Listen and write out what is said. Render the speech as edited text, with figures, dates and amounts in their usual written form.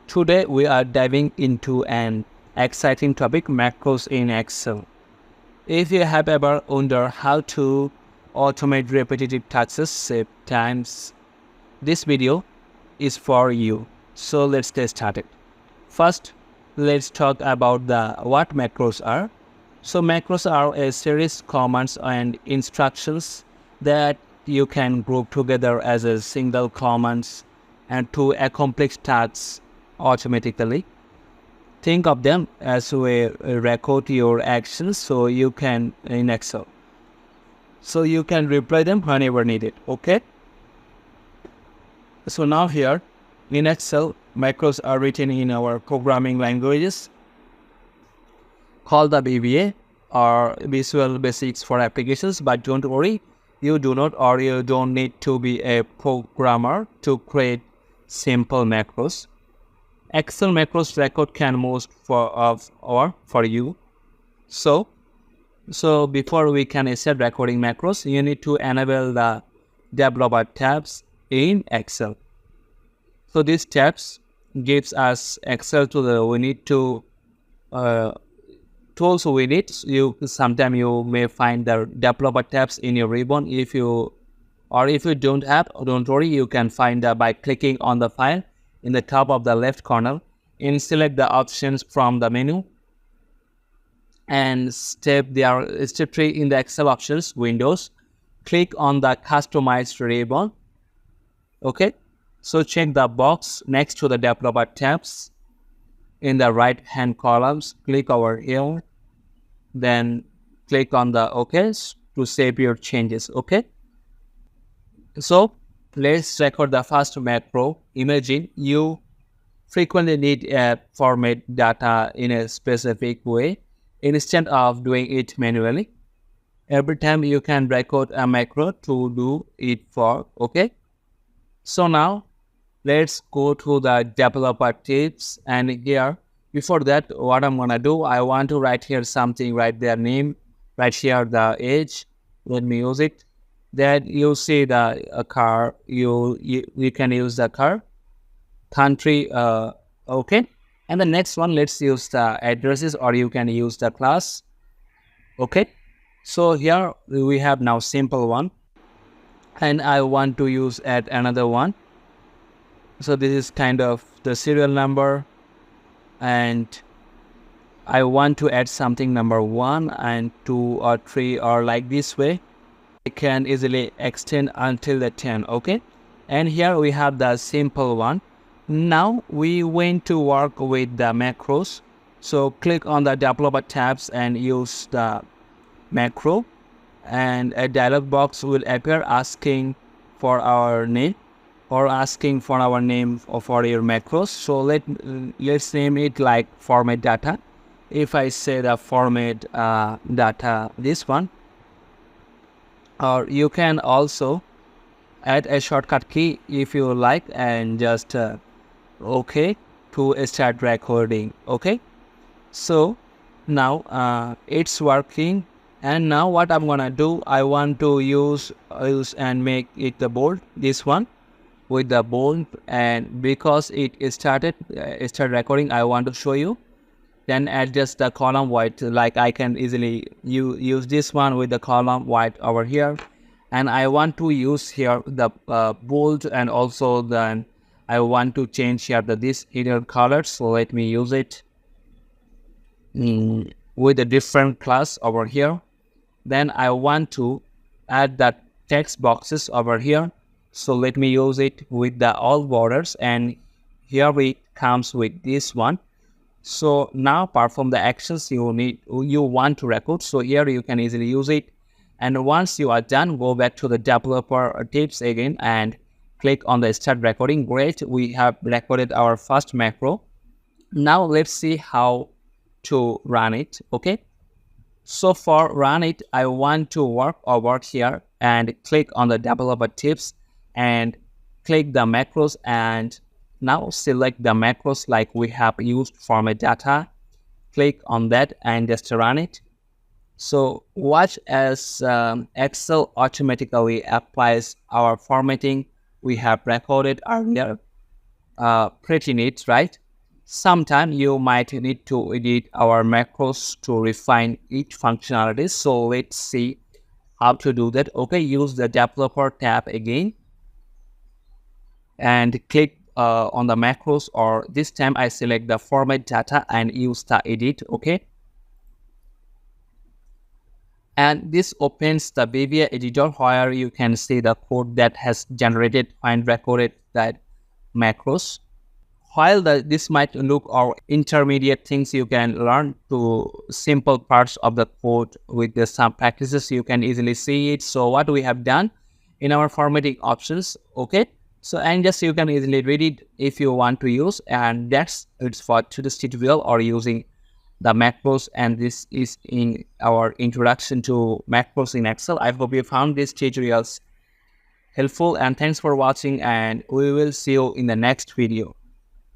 Today we are diving into an exciting topic, macros in Excel. If you have ever wondered how to automate repetitive tasks, save times, this video is for you. So let's get started. First, let's talk about what macros are. So macros are a series of commands and instructions that you can group together as a single commands and to accomplish tasks automatically. Think of them as a record your actions so you can in Excel. So you can reply them whenever needed. Okay. So now here in Excel, macros are written in our programming languages called the VBA or Visual Basics for Applications. But don't worry, you don't need to be a programmer to create simple macros. Excel macros record can most for you. So before we can start recording macros, you need to enable the developer tabs in Excel. So these tabs gives us Excel to the we need to tools we need. Sometimes you may find the developer tabs in your ribbon. If you don't have, don't worry, you can find that by clicking on the file in the top of the left corner and select the options from the menu and step 3 in the Excel options windows. Click on the customized ribbon. Okay, so check the box next to the developer tabs in the right hand columns. Click over here, then click on the OK to save your changes. Okay, so let's record the first macro. Imagine you frequently need to format data in a specific way instead of doing it manually. Every time you can record a macro to do it for. Okay, so now let's go to the developer tips, and here before that what I'm gonna do, I want to write here something, write their name, right here the age. Let me use it. Then you see the car, you can use the car, country, okay, and the next one let's use the addresses, or you can use the class. Okay, so here we have now simple one, and I want to use add another one. So this is kind of the serial number, and I want to add something number 1 and 2 or 3 or like this way. I can easily extend until the 10. Okay, and here we have the simple one. Now we want to work with the macros. So click on the developer tabs and use the macro, and a dialog box will appear asking for our name or asking for our name for your macros. So let's name it like format data. If I say the format data, this one, or you can also add a shortcut key if you like, and just OK to start recording. Okay, so now it's working. And now what I'm gonna do, I want to use and make it the bold, this one with the bold, and because it started recording, I want to show you. Then adjust the column white, like I can easily use this one with the column white over here, and I want to use here the bold, and also then I want to change here this inner color. So let me use it with a different class over here. Then I want to add the text boxes over here. So let me use it with the all borders, and here it comes with this one. So now perform the actions you want to record. So here you can easily use it. And once you are done, go back to the developer tips again and click on the start recording. Great, we have recorded our first macro. Now let's see how to run it. Okay, so for run it, I want to work over here and click on the developer tips and click the macros, and now select the macros like we have used format data. Click on that and just run it. So watch as Excel automatically applies our formatting we have recorded earlier. Pretty neat, right? Sometime you might need to edit our macros to refine each functionality. So let's see how to do that. Okay, use the developer tab again and click on the macros, or this time I select the format data and use the edit. Okay, and this opens the Behavior editor where you can see the code that has generated and recorded that macros. While this might look or intermediate things, you can learn to simple parts of the code with some practices. You can easily see it. So what we have done in our formatting options, okay. So and just you can easily read it if you want to use, and that's it's for today's tutorial or using the macros. And this is in our introduction to macros in Excel. I hope you found these tutorials helpful, and thanks for watching, and we will see you in the next video.